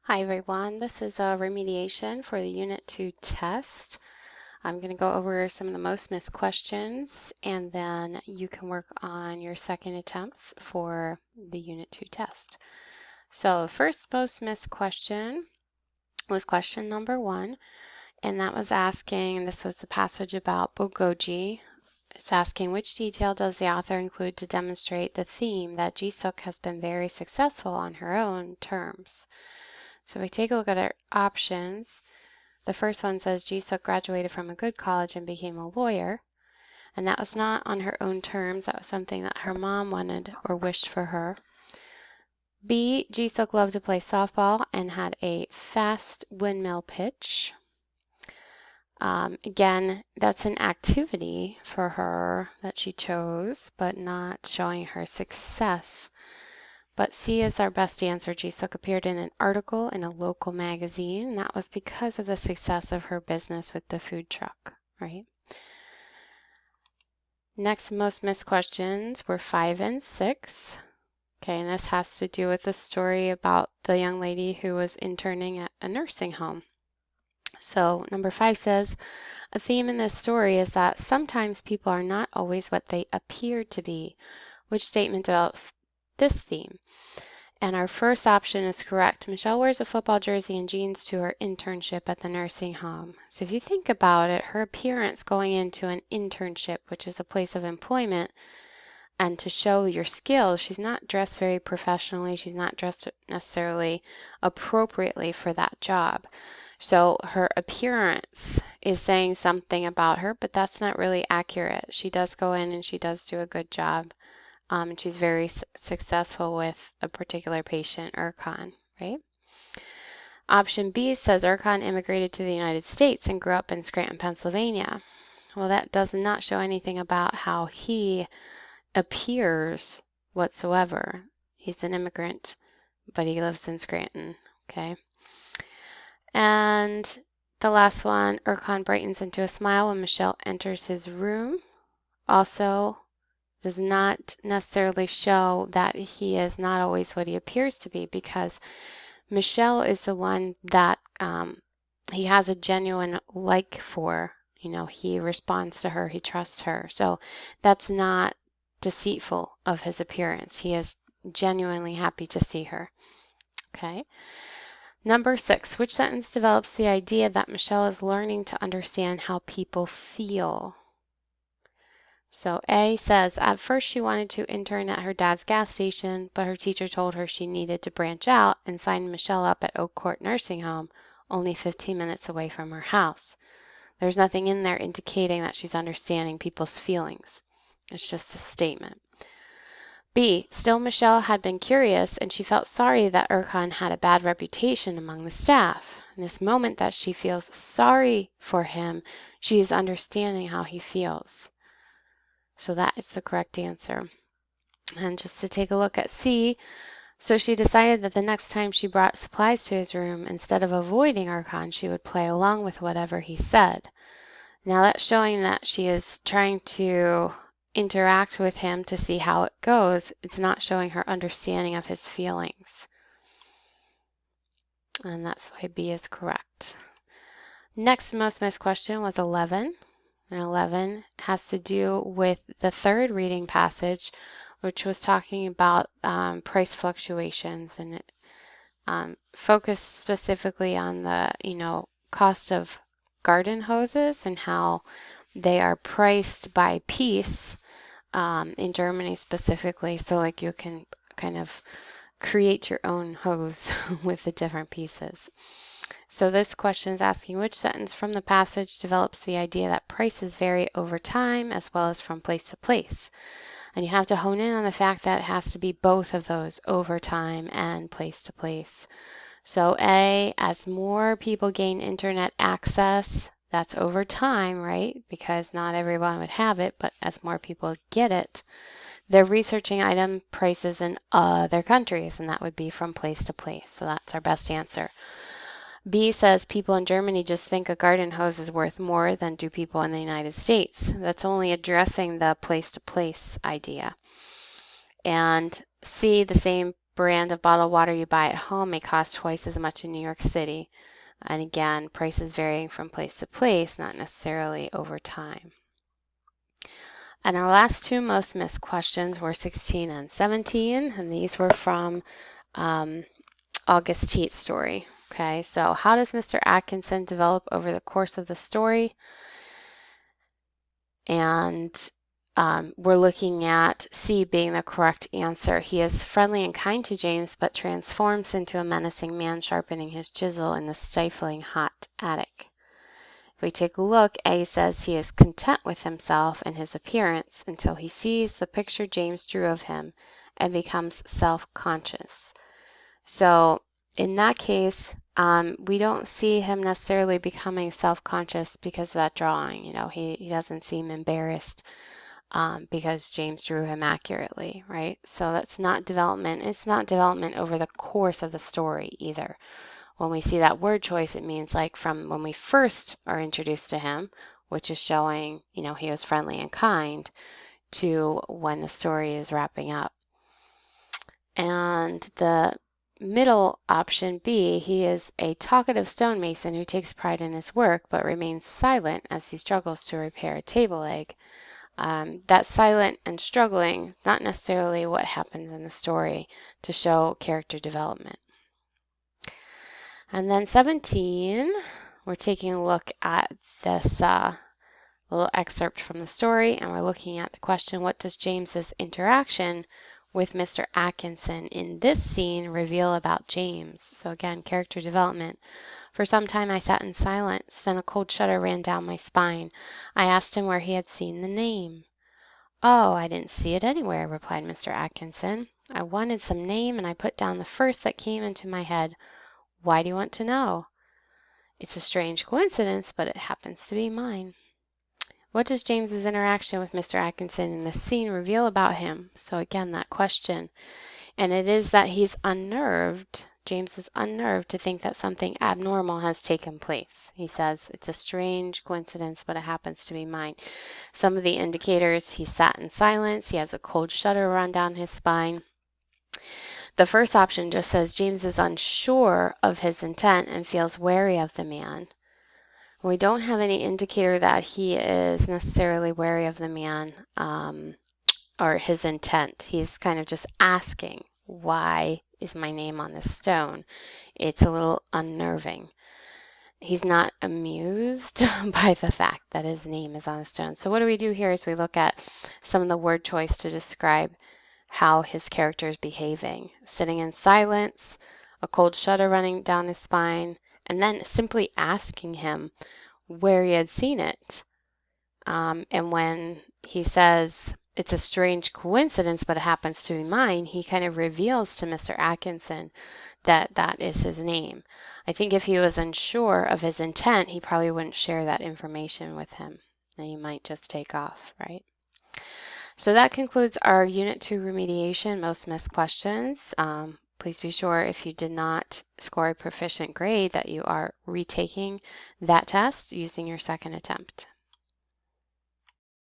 Hi everyone, this is a remediation for the Unit 2 test. I'm going to go over some of the most missed questions and then you can work on your second attempts for the Unit 2 test. So the first most missed question was question number 1, and that was asking, this was the passage about Bogoji. It's asking, which detail does the author include to demonstrate the theme that Jisuk has been very successful on her own terms? So if we take a look at our options, the first one says Jisuk graduated from a good college and became a lawyer, and that was not on her own terms. That was something that her mom wanted or wished for her. B, Jisuk loved to play softball and had a fast windmill pitch. Again, that's an activity for her that she chose, but not showing her success. But C is our best answer. Jisuk appeared in an article in a local magazine, and that was because of the success of her business with the food truck, right? Next most missed questions were 5 and 6. Okay, and this has to do with the story about the young lady who was interning at a nursing home. So number 5 says, a theme in this story is that sometimes people are not always what they appear to be. Which statement develops this theme? And our first option is correct. Michelle wears a football jersey and jeans to her internship at the nursing home. So if you think about it, her appearance going into an internship, which is a place of employment, and to show your skills, she's not dressed very professionally. She's not dressed necessarily appropriately for that job. So her appearance is saying something about her, but that's not really accurate. She does go in and she does do a good job. And she's very successful with a particular patient, Erkan, right? Option B says Erkan immigrated to the United States and grew up in Scranton, Pennsylvania. Well, that does not show anything about how he appears whatsoever. He's an immigrant, but he lives in Scranton, okay? And the last one, Erkan brightens into a smile when Michelle enters his room. Also, does not necessarily show that he is not always what he appears to be, because Michelle is the one that he has a genuine like for. You know, he responds to her, he trusts her. So that's not deceitful of his appearance. He is genuinely happy to see her. Okay. Number 6, which sentence develops the idea that Michelle is learning to understand how people feel? So A says, at first she wanted to intern at her dad's gas station, but her teacher told her she needed to branch out and signed Michelle up at Oak Court Nursing Home, only 15 minutes away from her house. There's nothing in there indicating that she's understanding people's feelings. It's just a statement. B, still Michelle had been curious and she felt sorry that Erkan had a bad reputation among the staff. In this moment that she feels sorry for him, she is understanding how he feels. So that is the correct answer. And just to take a look at C, so she decided that the next time she brought supplies to his room, instead of avoiding Erkan, she would play along with whatever he said. Now that's showing that she is trying to interact with him to see how it goes. It's not showing her understanding of his feelings. And that's why B is correct. Next most missed question was 11. And 11 has to do with the third reading passage, which was talking about price fluctuations, and it focused specifically on the, cost of garden hoses and how they are priced by piece in Germany specifically. So like you can kind of create your own hose with the different pieces. So this question is asking, which sentence from the passage develops the idea that prices vary over time as well as from place to place? And you have to hone in on the fact that it has to be both of those, over time and place to place. So A, as more people gain internet access, that's over time, right? Because not everyone would have it, but as more people get it, they're researching item prices in other countries, and that would be from place to place. So that's our best answer. B says people in Germany just think a garden hose is worth more than do people in the United States. That's only addressing the place-to-place idea. And C, the same brand of bottled water you buy at home may cost twice as much in New York City. And again, prices varying from place to place, not necessarily over time. And our last two most missed questions were 16 and 17, and these were from August Teet's story. Okay, so how does Mr. Atkinson develop over the course of the story? And we're looking at C being the correct answer. He is friendly and kind to James, but transforms into a menacing man sharpening his chisel in the stifling hot attic. If we take a look, A says he is content with himself and his appearance until he sees the picture James drew of him and becomes self-conscious. So in that case, we don't see him necessarily becoming self-conscious because of that drawing. You know, he doesn't seem embarrassed because James drew him accurately, right? So that's not development. It's not development over the course of the story either. When we see that word choice, it means like from when we first are introduced to him, which is showing, you know, he was friendly and kind, to when the story is wrapping up. And the middle option B, he is a talkative stonemason who takes pride in his work but remains silent as he struggles to repair a table leg. That silent and struggling, not necessarily what happens in the story to show character development. And then 17, we're taking a look at this little excerpt from the story, and we're looking at the question, what does James's interaction with Mr. Atkinson in this scene reveal about James? So again, character development. For some time I sat in silence, then a cold shudder ran down my spine. I asked him where he had seen the name. Oh, I didn't see it anywhere, replied Mr. Atkinson. I wanted some name, and I put down the first that came into my head. Why do you want to know? It's a strange coincidence, but it happens to be mine. What does James's interaction with Mr. Atkinson in this scene reveal about him? So again, that question. And it is that he's unnerved. James is unnerved to think that something abnormal has taken place. He says, it's a strange coincidence, but it happens to be mine. Some of the indicators, he sat in silence. He has a cold shudder run down his spine. The first option just says James is unsure of his intent and feels wary of the man. We don't have any indicator that he is necessarily wary of the man or his intent. He's kind of just asking, why is my name on this stone? It's a little unnerving. He's not amused by the fact that his name is on a stone. So what do we do here is we look at some of the word choice to describe how his character is behaving. Sitting in silence, a cold shudder running down his spine, and then simply asking him where he had seen it. And when he says, it's a strange coincidence, but it happens to be mine, he kind of reveals to Mr. Atkinson that that is his name. I think if he was unsure of his intent, he probably wouldn't share that information with him. And he might just take off, right? So that concludes our Unit 2 remediation, most missed questions. Please be sure if you did not score a proficient grade that you are retaking that test using your second attempt.